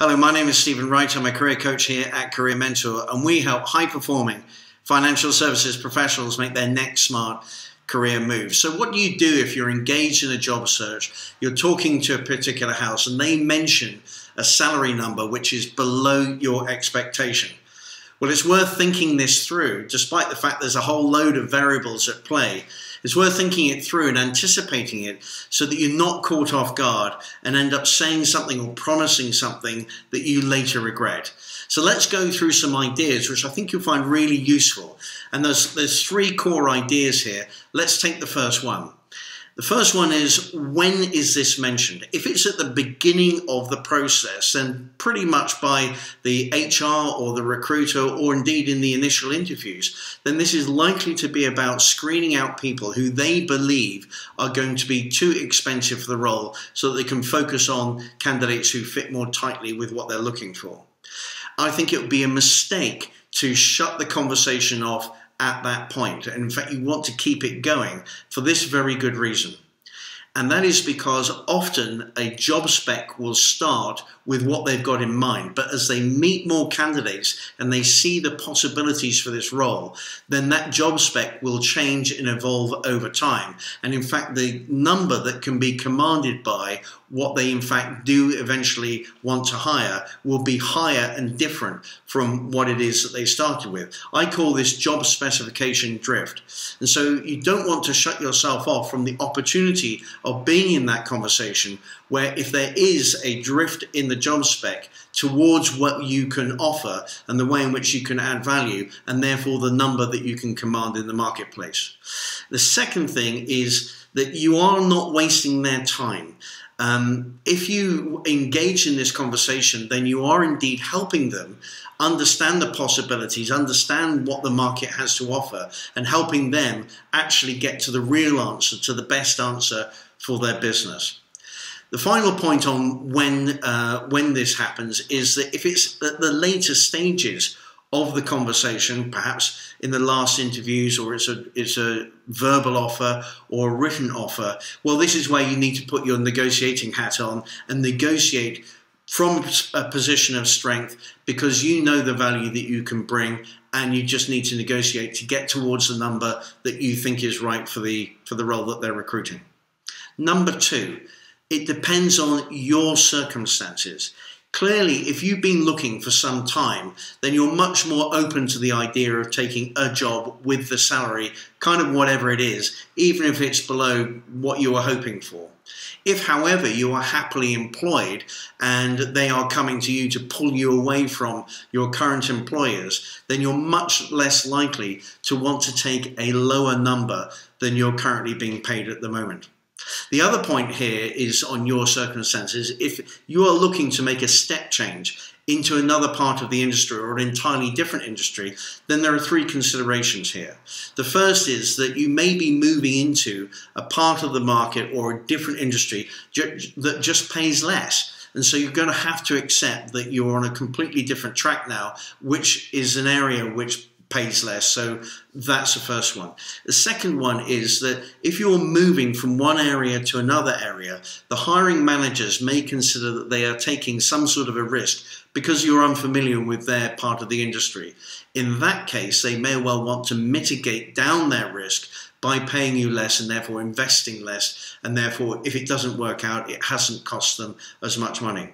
Hello, my name is Stephen Wright. I'm a career coach here at Career Mentor, and we help high-performing financial services professionals make their next smart career move. So what do you do if you're engaged in a job search, you're talking to a particular house, and they mention a salary number which is below your expectation? Well, it's worth thinking this through, despite the fact there's a whole load of variables at play. It's worth thinking it through and anticipating it so that you're not caught off guard and end up saying something or promising something that you later regret. So let's go through some ideas which I think you'll find really useful. And there's three core ideas here. Let's take the first one. The first one is, when is this mentioned? If it's at the beginning of the process, then pretty much by the HR or the recruiter, or indeed in the initial interviews, then this is likely to be about screening out people who they believe are going to be too expensive for the role so that they can focus on candidates who fit more tightly with what they're looking for. I think it would be a mistake to shut the conversation off at that point. And in fact, you want to keep it going for this very good reason. And that is because often a job spec will start with what they've got in mind. But as they meet more candidates and they see the possibilities for this role, then that job spec will change and evolve over time. And in fact, the number that can be commanded by what they in fact do eventually want to hire will be higher and different from what it is that they started with. I call this job specification drift. And so you don't want to shut yourself off from the opportunity of being in that conversation where, if there is a drift in the job spec towards what you can offer and the way in which you can add value, and therefore the number that you can command in the marketplace. The second thing is that you are not wasting their time. If you engage in this conversation, then you are indeed helping them understand the possibilities, understand what the market has to offer, and helping them actually get to the real answer, to the best answer for their business. The final point on when this happens is that if it's at the later stages of the conversation, perhaps in the last interviews, or it's a verbal offer or a written offer, well, this is where you need to put your negotiating hat on and negotiate from a position of strength, because you know the value that you can bring, and you just need to negotiate to get towards the number that you think is right for the role that they're recruiting. Number two, it depends on your circumstances. Clearly, if you've been looking for some time, then you're much more open to the idea of taking a job with the salary, kind of whatever it is, even if it's below what you were hoping for. If, however, you are happily employed and they are coming to you to pull you away from your current employers, then you're much less likely to want to take a lower number than you're currently being paid at the moment. The other point here is on your circumstances. If you are looking to make a step change into another part of the industry or an entirely different industry, then there are three considerations here. The first is that you may be moving into a part of the market or a different industry that just pays less. And so you're going to have to accept that you're on a completely different track now, which is an area which pays less. So that's the first one. The second one is that if you're moving from one area to another area, the hiring managers may consider that they are taking some sort of a risk because you're unfamiliar with their part of the industry. In that case, they may well want to mitigate down their risk by paying you less and therefore investing less, and therefore if it doesn't work out, it hasn't cost them as much money.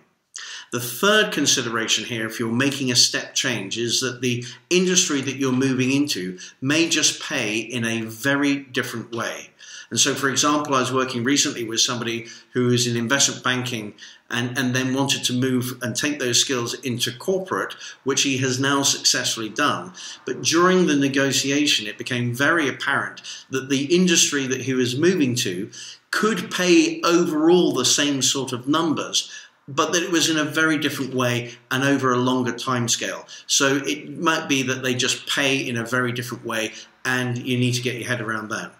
The third consideration here, if you're making a step change, is that the industry that you're moving into may just pay in a very different way. And so, for example, I was working recently with somebody who is in investment banking and then wanted to move and take those skills into corporate, which he has now successfully done. But during the negotiation, it became very apparent that the industry that he was moving to could pay overall the same sort of numbers, but that it was in a very different way and over a longer time scale. So it might be that they just pay in a very different way, and you need to get your head around that.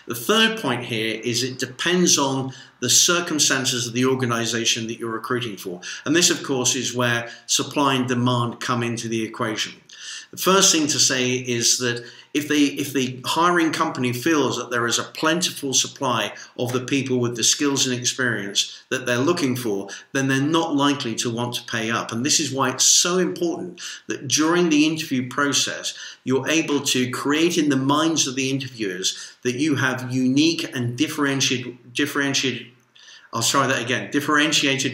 The third point here is it depends on the circumstances of the organization that you're recruiting for. And this, of course, is where supply and demand come into the equation. The first thing to say is that if the hiring company feels that there is a plentiful supply of the people with the skills and experience that they're looking for, then they're not likely to want to pay up. And this is why it's so important that during the interview process, you're able to create in the minds of the interviewers that you have unique and differentiated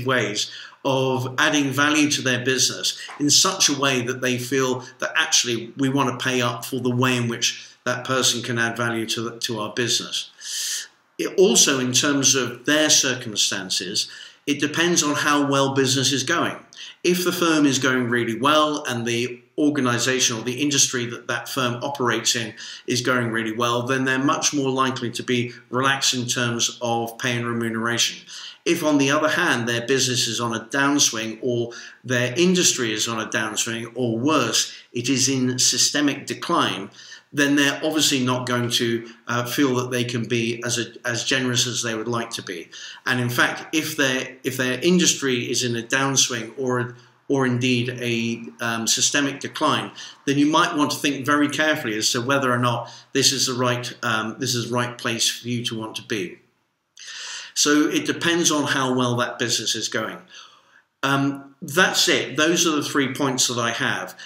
ways of adding value to their business in such a way that they feel that actually we want to pay up for the way in which that person can add value to our business. It also, in terms of their circumstances, it depends on how well business is going. If the firm is going really well and the organization or the industry that that firm operates in is going really well, then they're much more likely to be relaxed in terms of pay and remuneration. If, on the other hand, their business is on a downswing or their industry is on a downswing, or worse, it is in systemic decline, then they're obviously not going to feel that they can be as generous as they would like to be. And in fact, if their industry is in a downswing or indeed a systemic decline, then you might want to think very carefully as to whether or not this is the right place for you to want to be. So it depends on how well that business is going. That's it. Those are the 3 points that I have.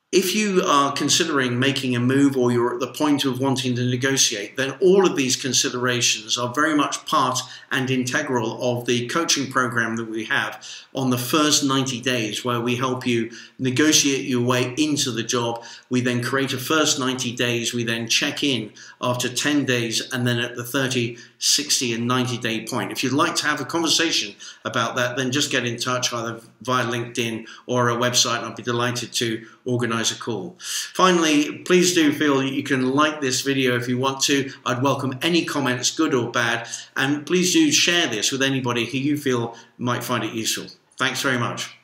If you are considering making a move or you're at the point of wanting to negotiate, then all of these considerations are very much part and integral of the coaching program that we have on the first 90 days, where we help you negotiate your way into the job. We then create a first 90 days. We then check in after 10 days and then at the 30, 60 and 90 day point. If you'd like to have a conversation about that, then just get in touch either via LinkedIn or our website, and I'll be delighted to organize a call. Finally, please do feel that you can like this video if you want to. I'd welcome any comments, good or bad, and please do share this with anybody who you feel might find it useful. Thanks very much.